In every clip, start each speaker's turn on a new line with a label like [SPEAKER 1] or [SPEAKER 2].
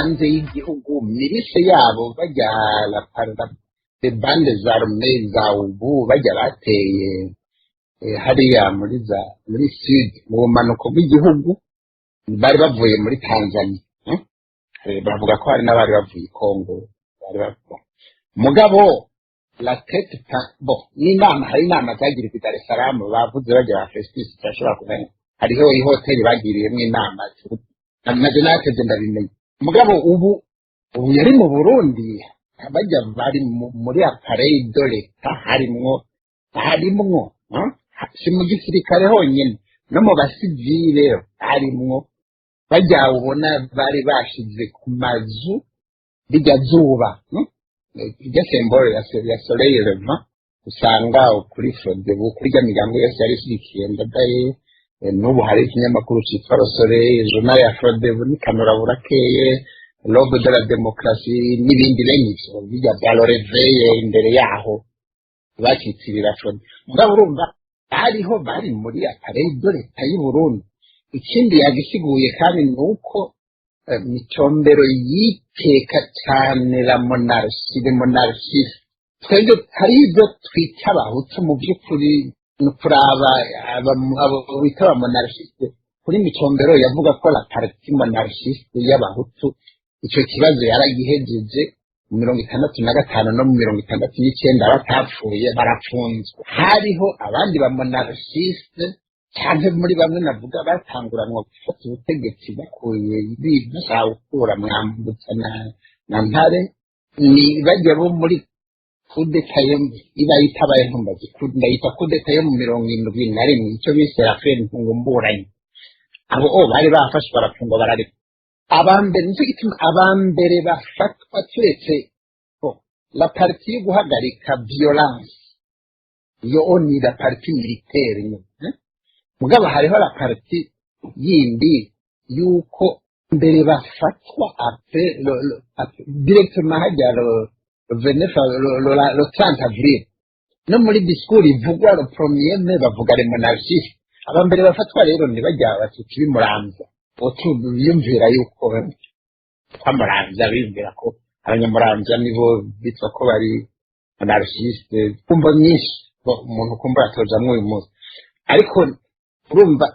[SPEAKER 1] hanze y'igihugu mirise yabo bajya la de bande zarme za ubu bajya bateye hariya muri sud mu bumanuko bw'igihugu bari bavuye muri Tanzania bavuga ko hari n'abari bavuye Congo bari bavuga mugabo la tête n'inama hari inama zagirirwa i Dar es Salaam bavuze bajya ba Festus cyashobora kumenya hariho ihoteli bagiriyemo inama naje nateze ndabimenye mugabo ubu yari mu Burundi bajya bari muri appareil de l'État harimwo si mu gisirikare honyine no mu basivile harimwo bajya ubona bari bashize ku mazu bijya zuba irya sembole ya soleil levant usanga kuri Frodebu kuri ya migambo yose yari ishyigikiye ndadaye n'ubu hari ikinyamakuru cyitwa Le Soleil journal ya Frodebu ni Kanura Burakeye Lobe de la Démocratie n'ibindi benshi bijya bya Loreveye imbere yaho bakitirira Frode mugabo urumva hariho bari muri appareil de l'État y'u Burundi ikindi yagisiguye kandi nuko Micombero yiteka cyane la monarchie twebwe hari ibyo twita abahutu mu by'ukuri no kuraba abo bita abamonarchiste kuri Micombero yavuga ko la partie monarchiste y'abahutu icyo kibazo yaragihejeje mu 65 no mu 69 batapfuye barapfunzwe hariho abandi bamonarchiste cyane muri bamwe navuga batanguranwa gufata ubutegetsi bakuye bashaka gukura mwambutsa na ntare ni bajya bo muri kudeta iba yitabaye ntumbazi ndayita kudeta yo mu 71 icyo bise Raphael Ntungumburanye abo bari bafashwe barafungwa barareka abambere nicyo gituma abambere bafatwa turetse la partie yo guhagarika violence yo ni la partie militaire mugabo hariho la partie yindi yuko mbere bafatwa directement hajya le 30 avril no muri discours ivugwa le premier mai bavuga le monarchie abambere bafatwa rero ntibajya batuti bimuramza biyumvira yuko bamuramza bibwira ko abanyamuramza nibo bitwa ko bari monarchiste kumva nyinshi umuntu kumva atojamwe uyu munsi ariko urumva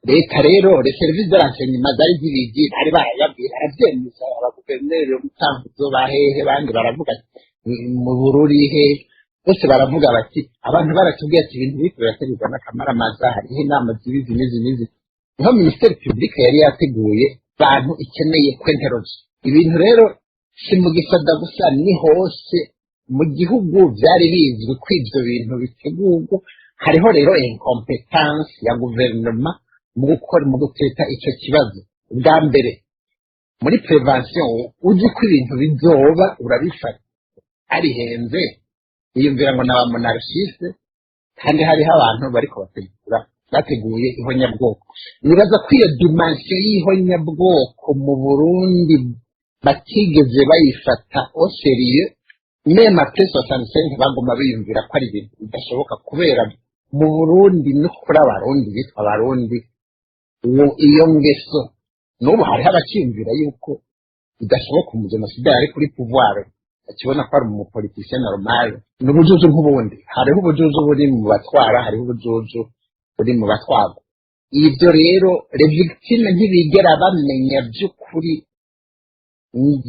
[SPEAKER 1] leta rero le service de renseignement zari zibigi bari barayabwira arabyemeza abaguverineri umutambuzo bahehe bandi baravuga mu Bururi he bose baravuga bati abantu baratubwiye ati ibintu bikorera terwa n'akamara maza hariho inama zibizi niho ministeri publique yari yateguye bantu ikeneye kwenteroje ibintu rero si mu gisada gusa ni hose mu gihugu byari bizwi ko ibyo bintu bitegurwa hariho rero incompetence ya guverinoma mu guteta icyo kibazo bwa mbere muri prevention uzi ko ibintu bizoba urabifata arihenze yiyumvira ngo n'aba monarchiste kandi hariho abantu bariko bateguye ihonyabwoko nibaza ko iyo dimension y'ihonyabwoko mu Burundi batigeze bayifata au sérieux même après 65 bagoma biyumvira ko ari ibintu bidashoboka kubera mu Burundi no kuri abarundi bitwa abarundi iyo ngeso n'ubu hariho abakiyumvira yuko bidashoboka umujenoside ari kuri pouvoir akibona ko ari umupoliticien normal n'ubujuju nk'ubundi hariho ubujuju buri mu batwara hariho ubujuju buri mu batwagwa ibyo rero les victimes ntibigera bamenya by'ukuri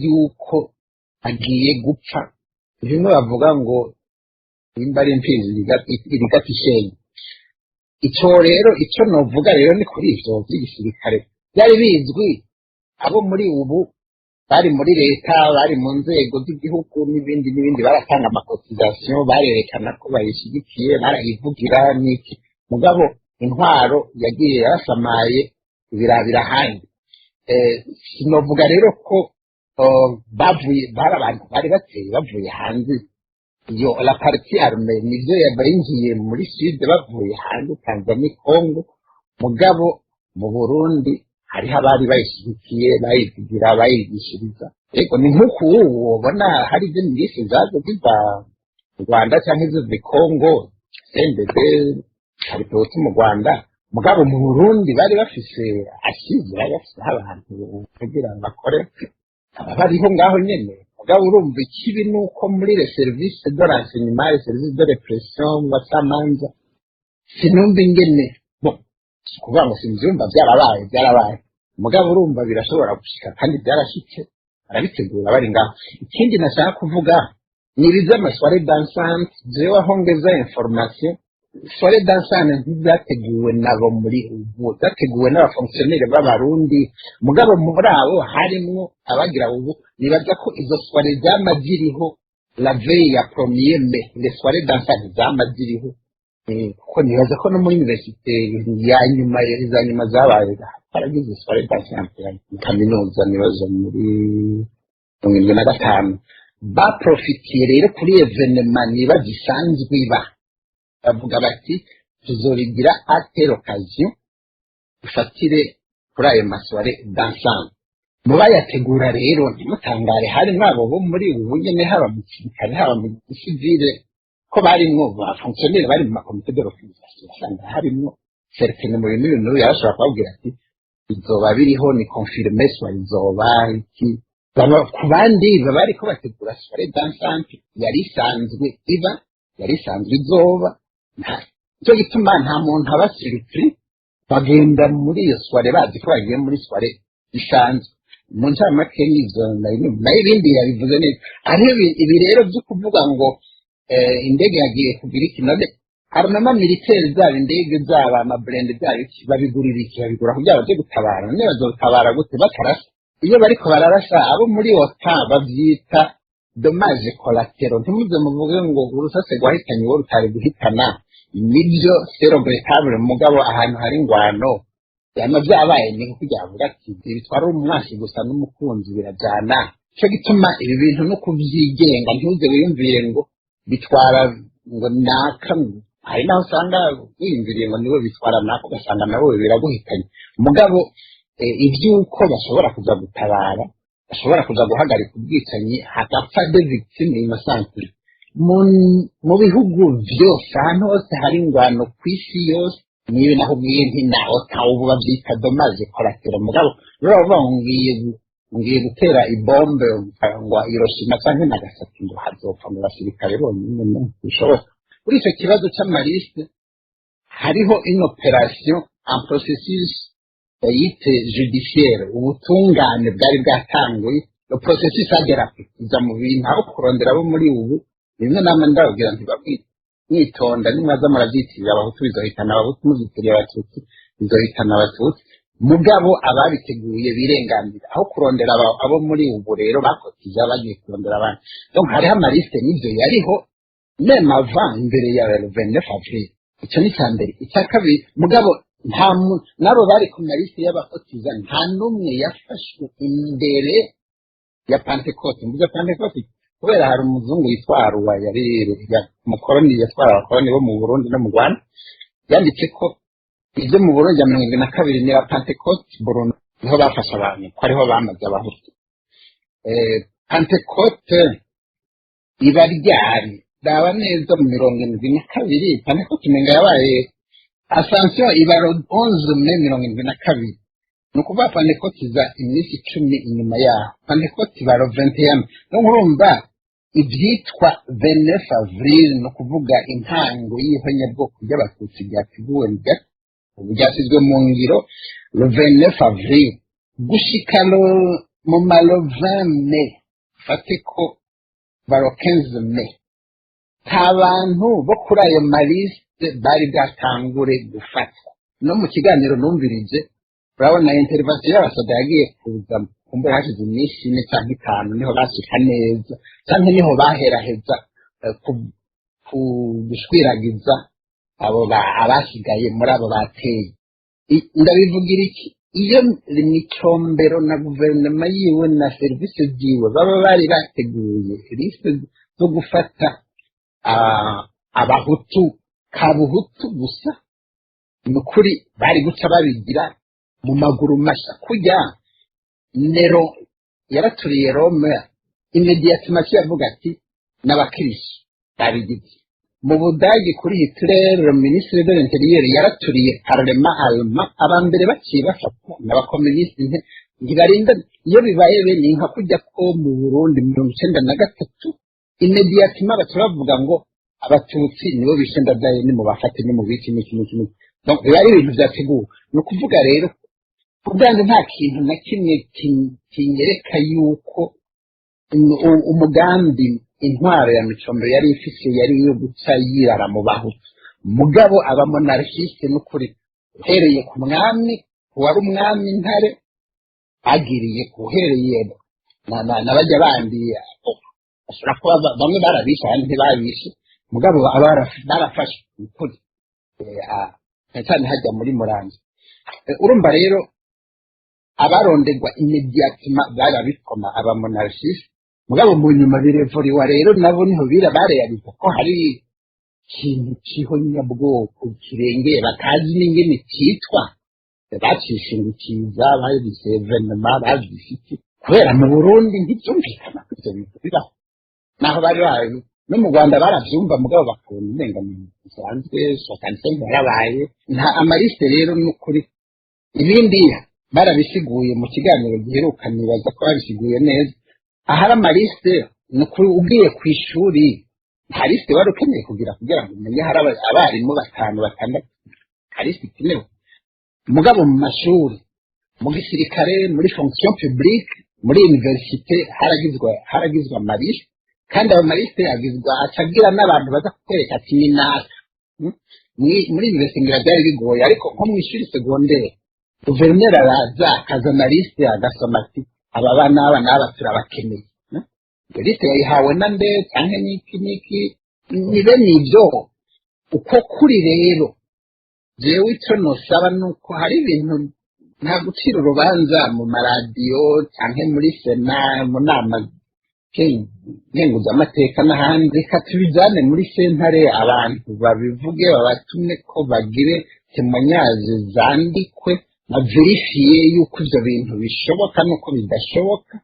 [SPEAKER 1] yuko agiye gupfa bimwe bavuga ngo nimba ari imfizi irigata ishenye icyo rero icyo novuga rero ni kuri ivyo by'igisirikare byari bizwi abo muri ubu bari muri leta bari mu nzego z'igihugu n'ibindi baratanga amakotizasiyo barerekana ko bayishyigikiye barayivugira n'iki mugabo intwaro yagiye yarasamaye birabira handi sinovuga rero ko bavuye bari abantu bari bateye bavuye hanze iyo la partie armée nivyo yabaringiye muri sud bavuye hanze Tanzania Congo mugabo mu Burundi hariho abari bayishyigikiye bayivugira bayigishiriza ego ni nk'uko ubona hari ibyo milisi zaje ziva mu Rwanda cyangwa izo mu Congo CNDD hari polisi mu Rwanda mugabo mu Burundi bari bafise ashize bari bafise abantu kugira ngo bakore aba bariho ngaho nyene mugabo urumva ikibi nuko muri les services de renseignement les services de répression mu bacamanza sinumva ingene bo kuvuga ngo simvyumva byarabaye mugabo urumva birashobora gushika kandi byarashitse arabitegura bari ngaho ikindi nashaka kuvuga ni biz'amasware dansante jewe aho ngeza information soirée dansante ntibyateguwe nabo muri ubu zateguwe n'abafonctionnaire b'abarundi mugabo muri abo harimwo abagira ubu nibaza ko izo soirée zamaziriho la veille ya premier mai les soirées dansante zamaziriho kuko nibaza ko no muri université ya nyuma zabaye haragize soirée dansante ya kaminuza nibaza muri 2005 baprofitiye rero kuri evenement niba gisanzwe iba bavuga bati tuzorigira atero occasion dufatire kuri ayo masware dansante mu bayategura rero ntimutangare hari mwabo bo muri ubu nyene haba mu gisirikare haba mu gisivile ko barimwo ba fonctionnaire bari mu makomite de l'organisation basanga harimwo certaine mu bintu yashobora kubabwira ati bizoba biriho ni confirmé soit izoba iki ku bandi bari ko bategura soirée dansante yari isanzwe izoba cyo gituma nta muntu aba surpris bagenda muri iyo soirée bazi ko bagiye muri soirée isanzwe mu ncamake y'ivyo nayo ibindi yabivuze neza ari ibi rero byo kuvuga ngo indege yagiye kugira ikinode armama militaire zaba indege zaba amabrand byayo babigura kugira baje gutabara ne bazotabara gute batarasa iyo bariko bararasa abo muri OTAN bavyita dommage collatéral ntimuze muvuge ngo urusase rwahitanye wo rutari guhitana nibyo regrettable mugabo ahantu hari ingwano yama byabaye ni kugira avuga ati bitwara umwasi gusa n'umukunzi birajana cyo gituma ibi bintu no kuvyigenga ntuze wiyumvire ngo bitwara ngo naka hari naho usanga wiyumviriye ngo niwe bitwara nako ugasanga nawe biraguhitanye mugabo ivyuko bashobora kuza gutabara bashobora kuza guhagarika ubwicanyi hagapfa de victime innocente mu bihugu byose ahantu hose hari ingwano ku isi yose niyo naho ubwiye nti na OTAN ubu bavyita dommage collatéral mugabo rero ngiye gutera ibombe ngo Hiroshima canke Nagasaki ngo hazopfa mu basirikare bonyine bishoboka kuri icyo kibazo c'amaliste hariho une opération en processus yite judiciaire ubutungane bwari bwatanguye le processus agera mu bintu aho kurondera abo muri ubu bimwe namwe ndababwira ntibabwite mwitonda nimwaza muravyitira abahutu bizohitana abahutu muzitiriye abatutsi bizohitana abatutsi mugabo ababiteguye birenganira aho kurondera abo muri ubu rero bakotiza bagiye kurondera abandi donc hariho amaliste n'ivyo yariho même avant imbere ya 29 avril icyo ni cyambere icya kabiri mugabo nabo bari ku maliste y'abakotiza nta numwe yafashwe imbere ya Pentecote mvuga Pentecote kubera hari umuzungu yitwa Aruwa yari umukoroni yatwara abakoroni bo mu Burundi no mu Rwanda yanditse ko ibyo mu Burundi ya 2022 ni la Pentecote Burundi niho bafasha abantu ko ariho bamaze abahutu Pentecote iba ryari daba neza mu 72 Pentecote menga yabaye Ascension iba 11 Mai 72 nukuva Pentecote za iminsi 10 inyuma yaho Pentecote iba 21 no urumva ibyitwa 29 Avril no kuvuga intango y'ihonyabwoko ry'abatutsi ryateguwe byasizwe mu ngiro le 29 Avril gushika mu malo 20 Mai fate ko baro 15 Mai nta bantu bo kuri ayo maliste bari bwatangure gufatwa no mu kiganiro numvirije urabona intervention y'abasoda yagiye kuza kumbura hashize iminsi 4 cyangwa 5 niho bashika neza cyangwa niho baheraheza gushwiragiza abo abasigaye muri abo bateye ndabivugira iki iyo imicombero na guverinoma yiwe na service ziwe baba bari bateguye liste zo gufata abahutu kabuhutu gusa nukuri bari guca babigira mu maguru masha kujya Nero yaraturiye Rome imediatement yavuga ati n'abakristo babigize mu Budagi kuri Hitler ministre de l'intérieur yaraturiye parlement allemand abambere baciye bafata n'abakomuniste ntibarinda iyo bibaye bene nka kujya ko mu Burundi 1993 imediatima baca bavuga ngo abatutsi nibo bishe ndadaye ni mu bafate ni mu biki n'iki donc biba ari ibintu byateguwe ni ukuvuga rero ubwanjye nta kintu na kimwe kinyereka yuko umugambi intwaro ya Micombero yari ifise yari yo guca yirara mu bahutu mugabo aba monarchiste n'ukuri uhereye ku mwami wari umwami Ntare agiriye kuhereye n'abajya bandi ashobora kuba bamwe barabisha abandi ntibabishe mugabo barafashe ukuri cyane hajya muri Muramvya urumva rero abaronderwa imediatima barabikoma aba monarchiste mugabo mu nyuma birevuriwa rero nabo niho bareyariza ko hari ikintu cy'ihonyabwoko kirengeye batazi n'ingene cyitwa bacishingikiza bagize evenema bazifite kubera mu Burundi ntibyumvikana ko ibyo bintu bibaho naho bari no mu Rwanda baravyumva mugabo bakabona umenga bisanzwe sokansenga yarabaye nta amariste rero n'ukuri ibindi barabisiguye mu kiganiro giheruka nibaza ko babisiguye neza ahari amariste n'ukuri ugiye ku ishuri nta liste wari ukeneye kugira ngo umenye hari abarimu 5-6 hariste ikenewe mugabo mu mashuri mu gisirikare muri fonction publique muri université haragizwa amariste kandi aba mariste yagizwa acagira n'abantu baza kukwereka ati ni naka muri université ngira byari bigoye ariko nko mu ishuri secondaire guverineri araza akazana liste agasoma ati aba bana turabakeneye liste yayihawe na nde cyangwa niki nibe nibyo uko kuri rero jewe icyo nosaba nuko hari ibintu nta gucira urubanza mu maradiyo cyangwa muri sena mu nama nkenguzamateka n'ahandi reka tubijyane muri sentare abantu babivuge babatume ko bagire temonyaje zandikwe baverifiye yuko ibyo bintu bishoboka nuko bidashoboka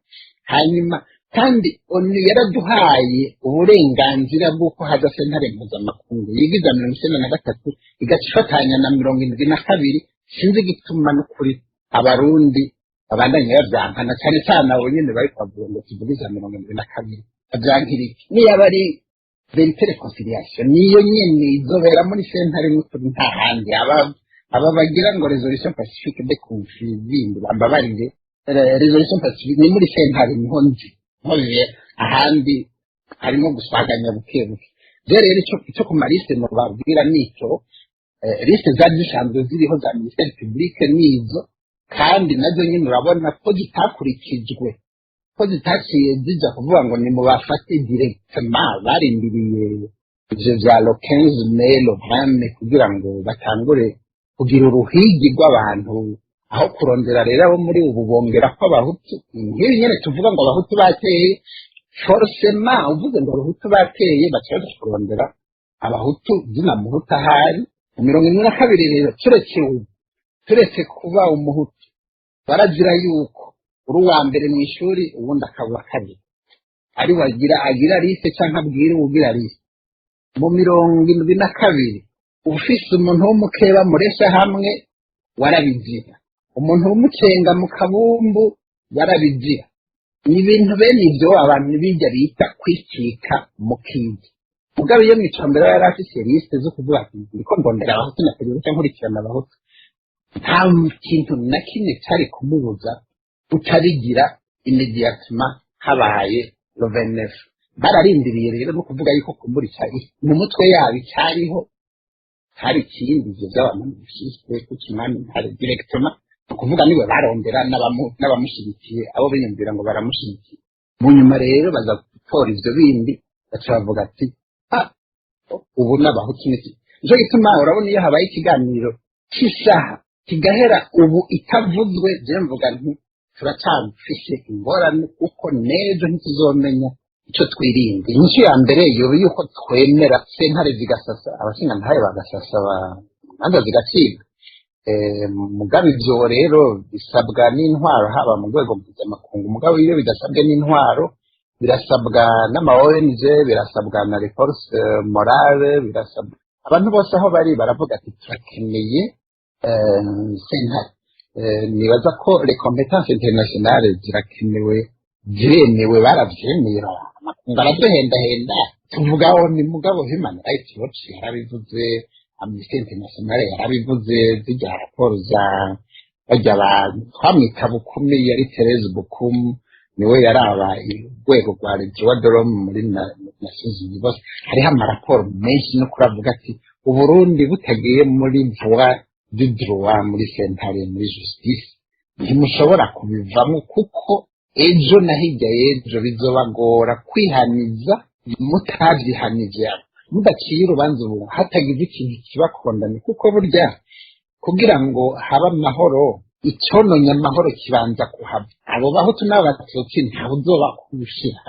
[SPEAKER 1] hanyuma kandi onu yaraduhaye uburenganzira bw'uko haza sentare mpuzamakungu yigiza 1993 igacifatanya na 72 sinzi gituma n'ukuri abarundi abandanye bavyankana cyane cyane abo nyene bari kwavuga ngo tuvugiza 72 avyankiriki niyo bari verite reconciliation niyo nyene izobera muri sentare n'ukuri nta handi aba bagira ngo resolution pacifique de conflit bindi bambabarire resolution pacifique ni muri sentare niho nzi nkoze ahandi harimo gusaganya bukebuke rero icyo ku mariste no babwira nicyo liste zari zisanzwe ziriho za ministère publique nizo kandi nazo nyine urabona ko zitakurikijwe ko zitaciye zijya kuvuga ngo ni mu bafate directement barindiriye ivyo vya le 15 mai le 20 mai kugira ngo batangure kugira uruhigi rw'abantu aho kurondera rero abo muri ubu bongera ko abahutu nk'ibi nyene tuvuga ngo abahutu bateye forcément uvuze ngo abahutu bateye bacaje kurondera abahutu zina muhutu ahari 72 rero turetse kuba umuhutu barazira yuko uri uwa mbere mu ishuri ubundi akaba kabiri ari agira liste cyangwa abwira ugira liste mu 72 ufise umuntu w'umukeba muresha hamwe warabigira umuntu w'umucenga mu kabumbu warabigira ni ibintu bene ibyo abantu bijya bita kwicika mu kindi mugabo iyo Micombero yari afise liste zo kuvuga ati ndiko ndondera abahutu na perezida nkurikirana abahutu nta kintu na kimwe cyari kumubuza utabigira imediatement habaye le 29 bararindiriye rero no kuvuga yuko kumbura cyari mu mutwe yabi cyariho hari ikindi ivyo by'abantu bishishwe ku kimani hari directement kuvuga niwe barondera n'abamushyigikiye abo binyumvira ngo baramushyigikiye mu nyuma rero baza gutora ivyo bindi bacavuga ati ubu n'abahutu n'iki nico gituma urabona iyo habaye ikiganiro cy'isaha kigahera ubu itavuzwe je mvuga nti turacafise ingorane kuko nejo ntituzomenya icyo twirinde inyishu ya mbere yoba yuko twemera sentare zigasasa abashingantahe bagasasa banza zigacibwa mugabe ivyo rero bisabwa n'intwaro haba mu rwego mpuzamakungu mugabo iyo bidasabwe n'intwaro birasabwa n'ama ONG birasabwa na reforce morale birasabwa abantu bose aho bari baravuga ati turakeneye sentare nibaza ko les compétences internationales zirakenewe ziremewe baravyemeye baraduhendahenda tuvugaho ni mugabo Human Rights Watch yarabivuze, Amnesty International yarabivuze, zijya raporo za bajya twamwita Bukumi yari Therese Bukumu niwe yaraba urwego rwa Droit muri Nations Unies bose hariho amaraporo menshi no kuravuga ati Uburundi butagiye muri voie du droit muri sentare muri justice ntimushobora kubivamo kuko ejo na hirya y'ejo bizobagora kwihaniza mutavyihanije mudaciye urubanza ubu hatagize ikintu kibakondana kuko burya kugira ngo haba amahoro icononye amahoro kibanza kuhava abo bahutu n'abatutsi ntawe uzoba kurushira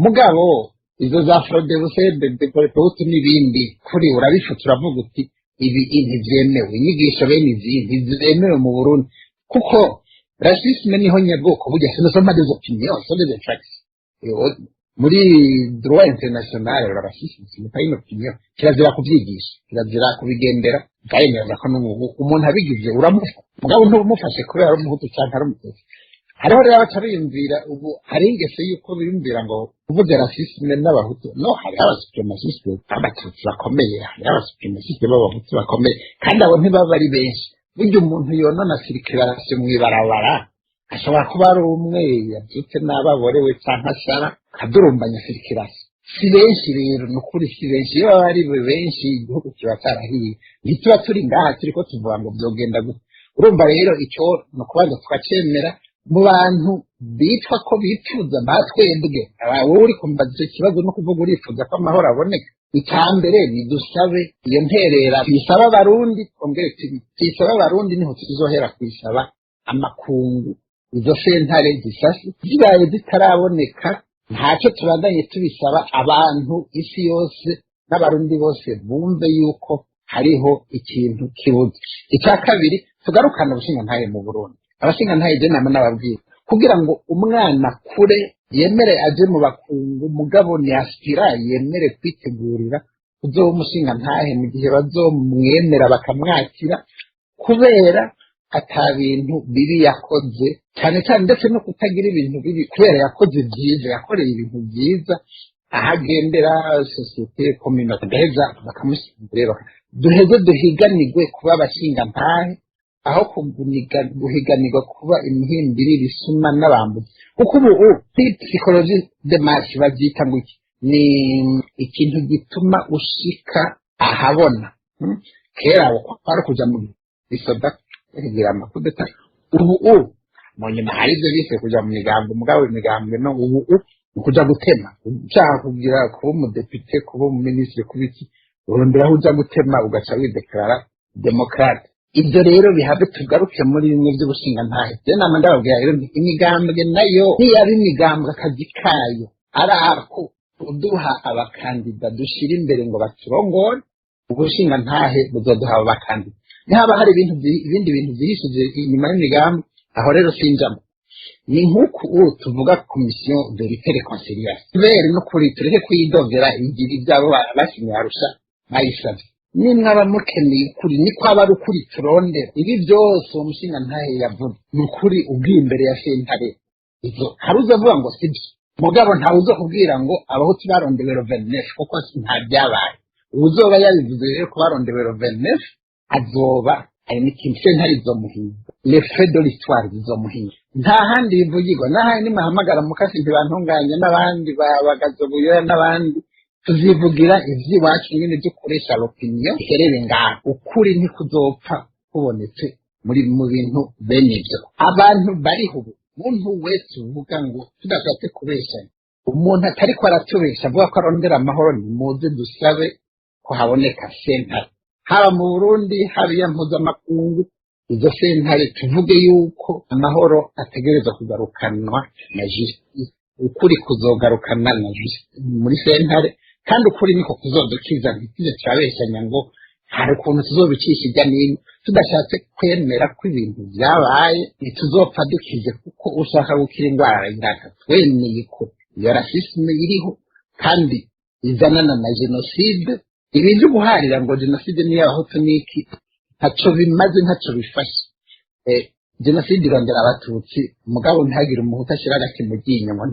[SPEAKER 1] mugabo izo za fraude busede deportehutu n'ibindi kuri urabifuta uravuga uti ibi ntibyemewe inyigisho bene izi ntibyemewe mu Burundi kuko racisme niho nyabwoko burya sinosoma des opinions so des facts muri droit international racisme c'est pas une opinion kirazira kubyigisha kirazira kubigendera kayemeza ko umuntu abigize uramufata mugabo ntumufashe kubera ari umuhutu cyangwa ari umututsi hariho rero abatabiyumvira ubu hari ingese yuko biyumvira ngo uvuze racisme n'abahutu no hari abasupremacisme abatutsi bakomeye hari abasupremacisme b'abahutu bakomeye kandi abo ntibaba ari benshi burya umuntu yonona circulation mw'ibarabara ashobora kuba ari umwe yabyutse n'ababorewe cyangwa ashara kadurumbanya circulation si benshi rero nukuri si benshi iyo baba ari benshi igihugu kiba cyarahiye ntituba turi ngaha turiko tuvuga ngo byogenda gute urumva rero icyo no kubanza twacemera mu bantu bitwa ko bifuza batwebwe wowe uri kumbaza ikibazo no kuvuga urifuza ko amahoro aboneka ikambere ni dusabe iyo nterera bisaba abarundi ongere tisaba abarundi niho tuzohera kwisaba amakungu izo sentare zisasi zibaye zitaraboneka ntacyo tubandanye tubisaba abantu isi yose n'abarundi bose bumve yuko hariho ikintu kibuze icya kabiri tugarukana ubushingantahe mu Burundi abashingantahe je nama nababwira kugira ngo umwana kure yemere aje mu bakungu mugabo ni aspira yemere kwitegurira uzoba umushingantahe mu gihe bazomwemera bakamwakira kubera ata bintu bibi yakoze cyane cyane ndetse no kutagira ibintu bibi kubera yakoze byiza yakoreye ibintu byiza ahagendera sosiyete community gaheza bakamushyira duheze duhiganirwe kuba abashingantahe aho guhiganirwa kuba imihimbiri bisuma n'abambuzi kuko ubu psychologie de marche babyita ngo ni ikintu gituma ushika ahabona kera kwari kuja mu bisoda kugira amakudeta ubu mu nyuma hari ibyo bise kuja mu migambo mugabo imigambwe no ubu kuja gutema ushaka kugira kuba umudepite kuba umuminisitiri kubiki uronderaho uja gutema ugaca wideklara demokrate ibyo rero bihabe tugaruke muri bimwe by'ubushingantahe je nama ndababwira rero imigambwe nayo niyaba imigambwe akazi kayo ari ako uduha abakandida dushira imbere ngo baturongore ubushingantahe buzoduha abakandida ntihaba hari ibindi bintu byihishije inyuma y'imigambi aho rero sinjamo ni nk'uko uwo tuvuga komisiyo de reconciliation kubera no kuri tureke kwidovera igira ibyabo basinye Arusha bayisabye nimwaba mukeneye ukuri ni kwaba ari ukuri turondera ibi byose uwo mushingantahe yavuze ni ukuri ubwiye imbere ya sentare ibyo hari uzavuga ngo sibyo mugabo ntawe uzo kubwira ngo abahutu barondewe rovenefu kuko nta byabaye uzoba yabivuze rero ko barondewe rovenefu azoba ari n'ikintu sentare izomuhinga le fait de l'histoire izomuhinga nta handi bivugirwa n'ahandi nimuhamagara mukasi ntibantunganya n'abandi bagazobuyoya n'abandi tuzivugira ivy'iwacu nyine byo kuresha l'opinion iherere ngaho ukuri ntikuzopfa kubonetse muri mu bintu bene ibyo abantu bariho ubu umuntu wese uvuga ngo tudashatse kubeshanya umuntu atari ko aratubesha avuga ko arondera amahoro nimuze dusabe ko haboneka sentare haba mu Burundi hariya mpuzamakungu izo sentare tuvuge yuko amahoro ategereza kugarukanwa na justice ukuri kuzogarukana na justice muri sentare kandi ukuri niko kuzodukiza ntitize turabeshanya ngo hari ukuntu tuzobicisha ijya n'ino tudashatse kwemera ko ibintu byabaye ntituzopfa dukize kuko ushaka gukira indwara iraka twemeye ko iyo racisme iriho kandi izanana na jenoside ibintu guharira ngo jenoside niyo abahutu niki ntaco bimaze ntaco bifashe jenoside irondera abatutsi mugabo ntihagire umuhutu ashira agati mu ryinyo ngo